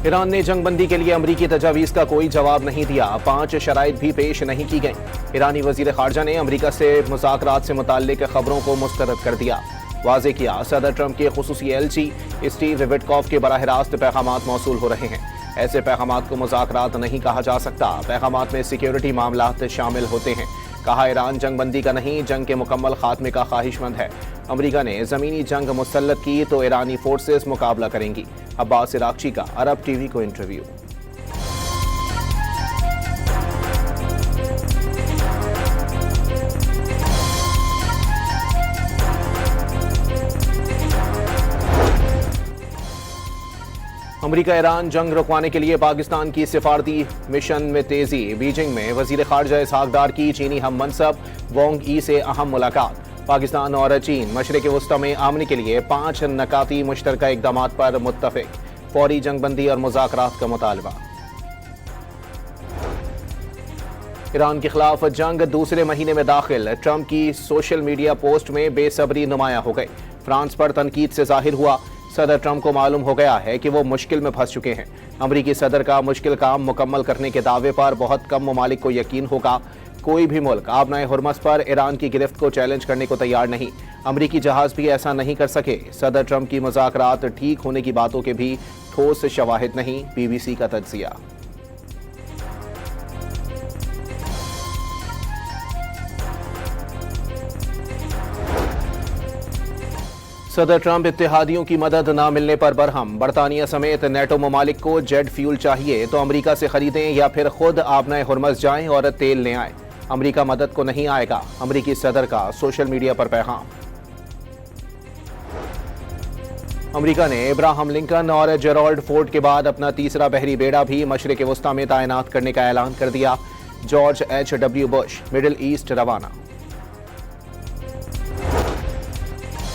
ایران نے جنگ بندی کے لیے امریکی تجاویز کا کوئی جواب نہیں دیا، 5 شرائط بھی پیش نہیں کی گئیں۔ ایرانی وزیر خارجہ نے امریکہ سے مذاکرات سے متعلق خبروں کو مسترد کر دیا، واضح کیا صدر ٹرمپ کے خصوصی ایلچی اسٹیو وٹکوف کے براہ راست پیغامات موصول ہو رہے ہیں۔ ایسے پیغامات کو مذاکرات نہیں کہا جا سکتا، پیغامات میں سیکیورٹی معاملات شامل ہوتے ہیں۔ کہا ایران جنگ بندی کا نہیں، جنگ کے مکمل خاتمے کا خواہش مند ہے۔ امریکہ نے زمینی جنگ مسلط کی تو ایرانی فورسز مقابلہ کریں گی۔ عباس عراقچی کا عرب ٹی وی کو انٹرویو۔ امریکہ ایران جنگ رکوانے کے لیے پاکستان کی سفارتی مشن میں تیزی، بیجنگ میں وزیر خارجہ اسحاق ڈار کی چینی ہم منصب وانگ ای سے اہم ملاقات۔ پاکستان اور چین مشرق وسطی میں امن کے لیے 5 نکاتی مشترکہ اقدامات پر متفق، فوری جنگ بندی اور مذاکرات کا مطالبہ۔ ایران کے خلاف جنگ دوسرے مہینے میں داخل، ٹرمپ کی سوشل میڈیا پوسٹ میں بے صبری نمایاں ہو گئی۔ فرانس پر تنقید سے ظاہر ہوا، صدر ٹرمپ کو معلوم ہو گیا ہے کہ وہ مشکل میں پھنس چکے ہیں۔ امریکی صدر کا مشکل کام مکمل کرنے کے دعوے پر بہت کم ممالک کو یقین ہوگا۔ کوئی بھی ملک آبنائے ہرمز پر ایران کی گرفت کو چیلنج کرنے کو تیار نہیں۔ امریکی جہاز بھی ایسا نہیں کر سکے۔ صدر ٹرمپ کی مذاکرات ٹھیک ہونے کی باتوں کے بھی ٹھوس شواہد نہیں، بی بی سی کا تجزیہ۔ صدر ٹرمپ اتحادیوں کی مدد نہ ملنے پر برہم، برطانیہ سمیت نیٹو ممالک کو جیٹ فیول چاہیے تو امریکہ سے خریدیں یا پھر خود آبنائے ہرمز جائیں اور تیل لے آئیں، امریکہ مدد کو نہیں آئے گا، امریکی صدر کا سوشل میڈیا پر پیغام۔ امریکہ نے ابراہم لنکن اور جیرالڈ فورڈ کے بعد اپنا تیسرا بحری بیڑا بھی مشرق وسطی میں تعینات کرنے کا اعلان کر دیا، George H W Bush middle east روانہ۔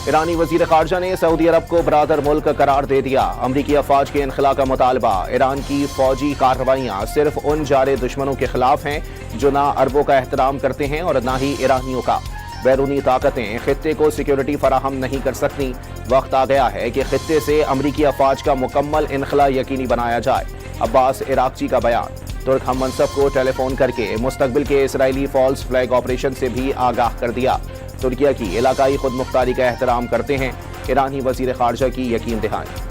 ایرانی وزیر خارجہ نے سعودی عرب کو برادر ملک قرار دے دیا، امریکی افواج کے انخلاء کا مطالبہ۔ ایران کی فوجی کارروائیاں صرف ان جارے دشمنوں کے خلاف ہیں جو نہ عربوں کا احترام کرتے ہیں اور نہ ہی ایرانیوں کا۔ بیرونی طاقتیں خطے کو سیکیورٹی فراہم نہیں کر سکتی، وقت آ گیا ہے کہ خطے سے امریکی افواج کا مکمل انخلاء یقینی بنایا جائے۔ عباس عراقچی کا بیان۔ ترک ہم منصب کو ٹیلی فون کر کے مستقبل کے اسرائیلی فالس فلیگ آپریشن سے بھی آگاہ کر دیا۔ ترکیہ کی علاقائی خود مختاری کا احترام کرتے ہیں، ایرانی وزیر خارجہ کی یقین دہانی۔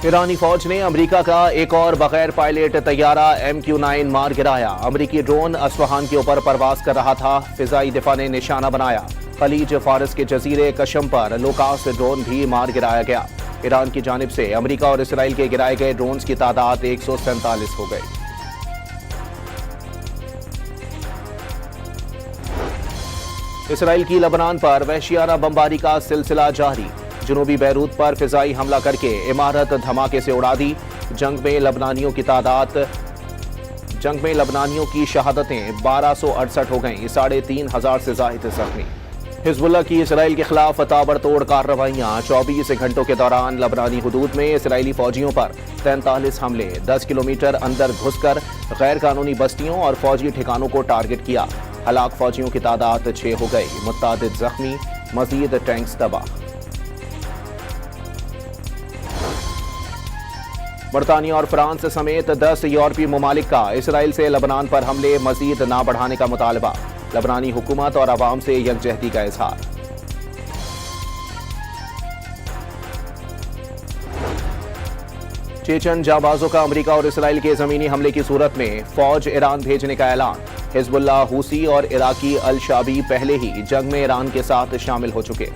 ایرانی فوج نے امریکہ کا ایک اور بغیر پائلٹ طیارہ MQ-9 مار گرایا۔ امریکی ڈرون اصفہان کے اوپر پرواز کر رہا تھا، فضائی دفاع نے نشانہ بنایا۔ خلیج فارس کے جزیرے کشم پر لوکاس ڈرون بھی مار گرایا گیا۔ ایران کی جانب سے امریکہ اور اسرائیل کے گرائے گئے ڈرونز کی تعداد 147 ہو گئی۔ اسرائیل کی لبنان پر وحشیانہ بمباری کا سلسلہ جاری، جنوبی بیروت پر فضائی حملہ کر کے عمارت دھماکے سے اڑا دی۔ جنگ میں لبنانیوں کی شہادتیں 1268 ہو گئیں، 3500 سے زائد زخمی۔ حزب اللہ کی اسرائیل کے خلاف تابڑتوڑ کارروائیاں، 24 گھنٹوں کے دوران لبنانی حدود میں اسرائیلی فوجیوں پر 43 حملے، 10 کلومیٹر اندر گھس کر غیر قانونی بستیوں اور فوجی ٹھکانوں کو ٹارگٹ کیا۔ ہلاک فوجیوں کی تعداد 6 ہو گئی، متعدد زخمی، مزید ٹینکس تباہ۔ برطانیہ اور فرانس سمیت 10 یورپی ممالک کا اسرائیل سے لبنان پر حملے مزید نہ بڑھانے کا مطالبہ، لبنانی حکومت اور عوام سے یکجہتی کا اظہار۔ چیچن جانبازوں کا امریکہ اور اسرائیل کے زمینی حملے کی صورت میں فوج ایران بھیجنے کا اعلان۔ حزب اللہ، حوثی اور عراقی الشابی پہلے ہی جنگ میں ایران کے ساتھ شامل ہو چکے۔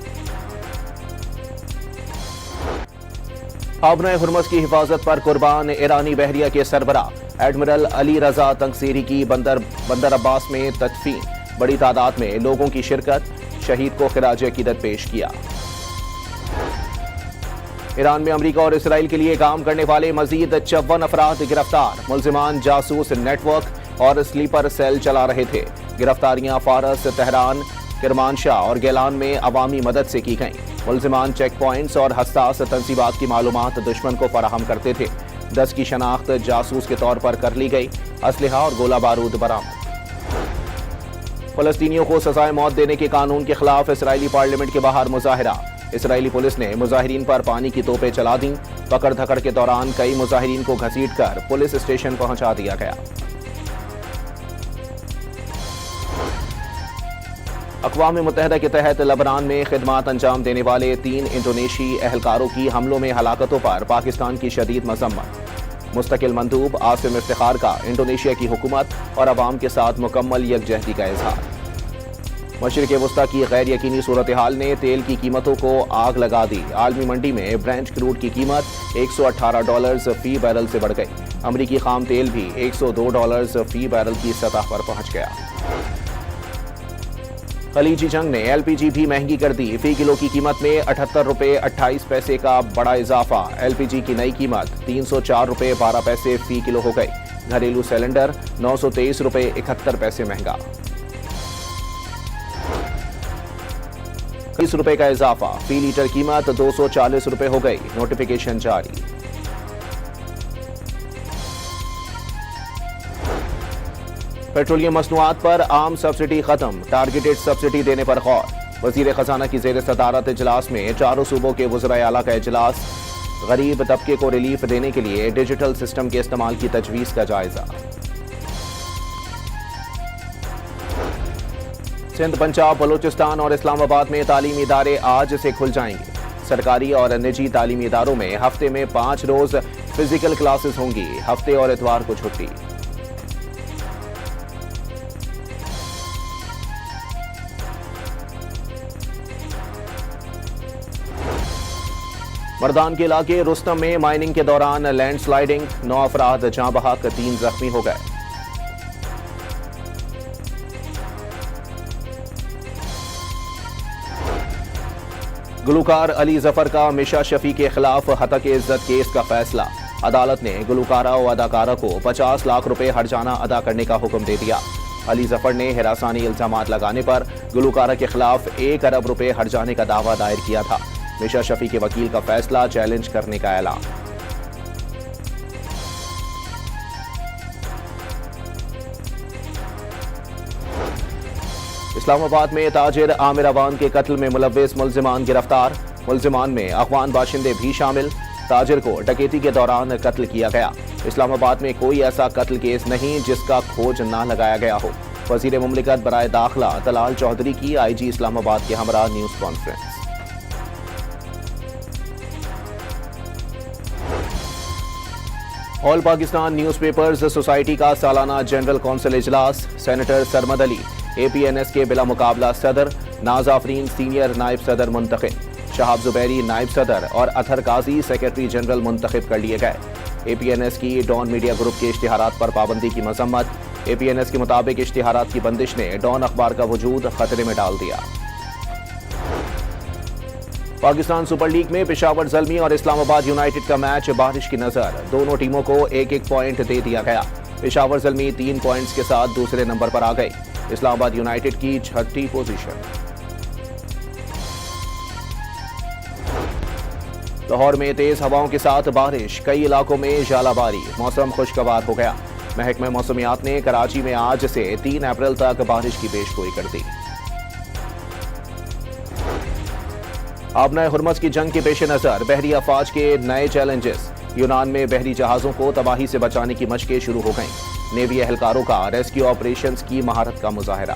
آبنائے ہرمز کی حفاظت پر قربان ایرانی بحریہ کے سربراہ ایڈمرل علی رضا تنگسیری کی بندر عباس میں تدفین، بڑی تعداد میں لوگوں کی شرکت، شہید کو خراج عقیدت پیش کیا۔ ایران میں امریکہ اور اسرائیل کے لیے کام کرنے والے مزید 54 افراد گرفتار، ملزمان جاسوس نیٹ ورک اور سلیپر سیل چلا رہے تھے۔ گرفتاریاں فارس، تہران، کرمانشاہ اور گیلان میں عوامی مدد سے کی گئیں۔ ملزمان چیک پوائنٹس اور حساس تنصیبات کی معلومات دشمن کو فراہم کرتے تھے۔ 10 کی شناخت جاسوس کے طور پر کر لی گئی۔ اسلحہ اور گولہ بارود برآمد۔ فلسطینیوں کو سزائے موت دینے کے قانون کے خلاف اسرائیلی پارلیمنٹ کے باہر مظاہرہ۔ اسرائیلی پولیس نے مظاہرین پر پانی کی توپیں چلا دیں۔ پکڑ دھکڑ کے دوران کئی مظاہرین کو گھسیٹ کر پولیس اسٹیشن پہنچا دیا گیا۔ اقوام متحدہ کے تحت لبنان میں خدمات انجام دینے والے 3 انڈونیشی اہلکاروں کی حملوں میں ہلاکتوں پر پاکستان کی شدید مذمت۔ مستقل مندوب عاصم افتخار کا انڈونیشیا کی حکومت اور عوام کے ساتھ مکمل یکجہتی کا اظہار۔ مشرق وسطی کی غیر یقینی صورتحال نے تیل کی قیمتوں کو آگ لگا دی۔ عالمی منڈی میں برنٹ کروڈ کی قیمت $118 فی بیرل سے بڑھ گئی۔ امریکی خام تیل بھی $102 فی بیرل کی سطح پر پہنچ گیا۔ خلیجی جنگ نے ایل پی جی بھی مہنگی کر دی۔ فی کلو کی قیمت میں $78.28 کا بڑا اضافہ۔ ایل پی جی کی نئی قیمت $304.12 فی کلو ہو گئی۔ گھریلو سلنڈر $923.71 مہنگا۔ $30 کا اضافہ۔ فی لیٹر قیمت $240 ہو گئی۔ نوٹیفیکیشن جاری۔ پیٹرولیم مصنوعات پر عام سبسڈی ختم۔ ٹارگیٹڈ سبسڈی دینے پر غور۔ وزیر خزانہ کی زیر صدارت اجلاس میں 4 صوبوں کے وزراء اعلیٰ کا اجلاس۔ غریب طبقے کو ریلیف دینے کے لیے ڈیجیٹل سسٹم کے استعمال کی تجویز کا جائزہ۔ سندھ، پنجاب، بلوچستان اور اسلام آباد میں تعلیمی ادارے آج سے کھل جائیں گے۔ سرکاری اور نجی تعلیمی اداروں میں ہفتے میں 5 روز فزیکل کلاسز ہوں گی۔ ہفتے اور اتوار کو چھٹی۔ مردان کے علاقے رستم میں مائننگ کے دوران لینڈ سلائیڈنگ، 9 افراد جاں بحق، 3 زخمی ہو گئے۔ گلوکار علی ظفر کا میشا شفیع کے خلاف ہتک عزت کیس کا فیصلہ۔ عدالت نے گلوکارہ و اداکارہ کو 50 لاکھ روپے ہرجانہ ادا کرنے کا حکم دے دیا۔ علی ظفر نے ہراسانی الزامات لگانے پر گلوکارہ کے خلاف 1 ارب روپے ہرجانے کا دعویٰ دائر کیا تھا۔ میشا شفیع کے وکیل کا فیصلہ چیلنج کرنے کا اعلان۔ اسلام آباد میں تاجر عامر اوان کے قتل میں ملوث ملزمان گرفتار۔ ملزمان میں افغان باشندے بھی شامل۔ تاجر کو ڈکیتی کے دوران قتل کیا گیا۔ اسلام آباد میں کوئی ایسا قتل کیس نہیں جس کا کھوج نہ لگایا گیا ہو۔ وزیر مملکت برائے داخلہ طلال چودھری کی آئی جی اسلام آباد کے ہمراہ نیوز کانفرنس۔ آل پاکستان نیوز پیپرز سوسائٹی کا سالانہ جنرل کونسل اجلاس۔ سینیٹر سرمد علی اے پی این ایس کے بلا مقابلہ صدر، ناز آفرین سینئر نائب صدر منتخب، شہاب زبیری نائب صدر اور اطہر قاضی سیکرٹری جنرل منتخب کر لیے گئے۔ اے پی این ایس کی ڈان میڈیا گروپ کے اشتہارات پر پابندی کی مذمت۔ اے پی این ایس کے مطابق اشتہارات کی بندش نے ڈان اخبار کا وجود خطرے میں ڈال دیا۔ پاکستان سپر لیگ میں پشاور زلمی اور اسلام آباد یونائیٹڈ کا میچ بارش کی نظر، دونوں ٹیموں کو 1-1 پوائنٹ دے دیا گیا۔ پشاور زلمی 3 پوائنٹس کے ساتھ دوسرے نمبر پر آ گئی۔ اسلام آباد یونائیٹڈ کی 6ٹھی پوزیشن۔ لاہور میں تیز ہواؤں کے ساتھ بارش، کئی علاقوں میں ژالہ باری، موسم خوشگوار ہو گیا۔ محکمہ موسمیات نے کراچی میں آج سے 3 اپریل تک بارش کی پیش گوئی کر دی۔ آبنہ ہرمز کی جنگ کے پیش نظر بحری افواج کے نئے چیلنجز۔ یونان میں بحری جہازوں کو تباہی سے بچانے کی مشقیں شروع ہو گئیں۔ نیوی اہلکاروں کا ریسکیو آپریشنز کی مہارت کا مظاہرہ۔